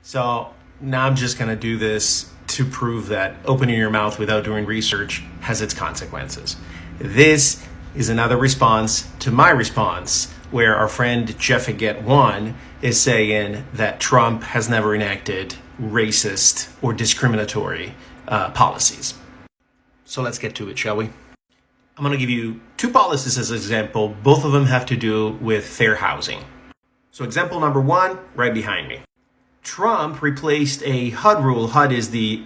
So now I'm just going to do this to prove that opening your mouth without doing research has its consequences. This is another response to my response, where our friend Jeff Get One is saying that Trump has never enacted racist or discriminatory policies. So let's get to it, shall we? I'm going to give you two policies as an example. Both of them have to do with fair housing. So example number one, right behind me. Trump replaced a HUD rule. HUD is the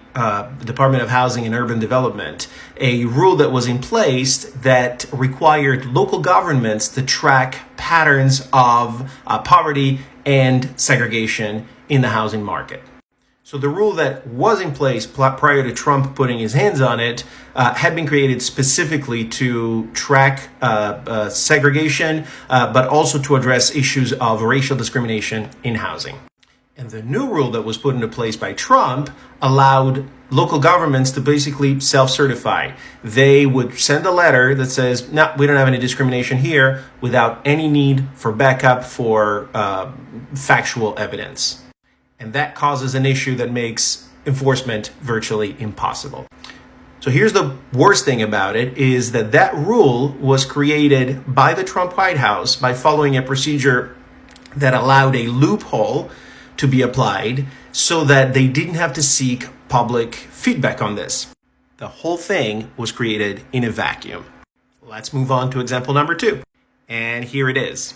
Department of Housing and Urban Development, a rule that was in place that required local governments to track patterns of poverty and segregation in the housing market. So the rule that was in place prior to Trump putting his hands on it had been created specifically to track segregation, but also to address issues of racial discrimination in housing. And the new rule that was put into place by Trump allowed local governments to basically self-certify. They would send a letter that says, no, we don't have any discrimination here, without any need for backup for factual evidence. And that causes an issue that makes enforcement virtually impossible. So here's the worst thing about it, is that that rule was created by the Trump White House by following a procedure that allowed a loophole to be applied so that they didn't have to seek public feedback on this. The whole thing was created in a vacuum. Let's move on to example number two. And here it is.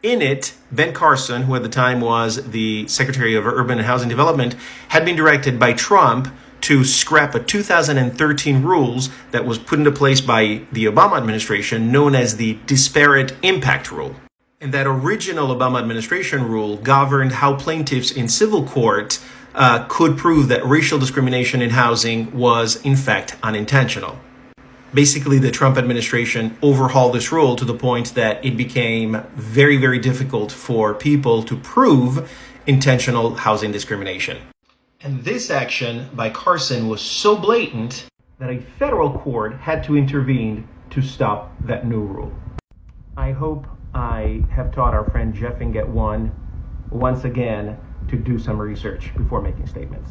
In it, Ben Carson, who at the time was the Secretary of Urban and Housing Development, had been directed by Trump to scrap a 2013 rules that was put into place by the Obama administration, known as the disparate impact rule. And that original Obama administration rule governed how plaintiffs in civil court could prove that racial discrimination in housing was, in fact, unintentional. Basically, the Trump administration overhauled this rule to the point that it became very, very difficult for people to prove intentional housing discrimination. And this action by Carson was so blatant that a federal court had to intervene to stop that new rule. I hope I have taught our friend Jeff Get One once again to do some research before making statements.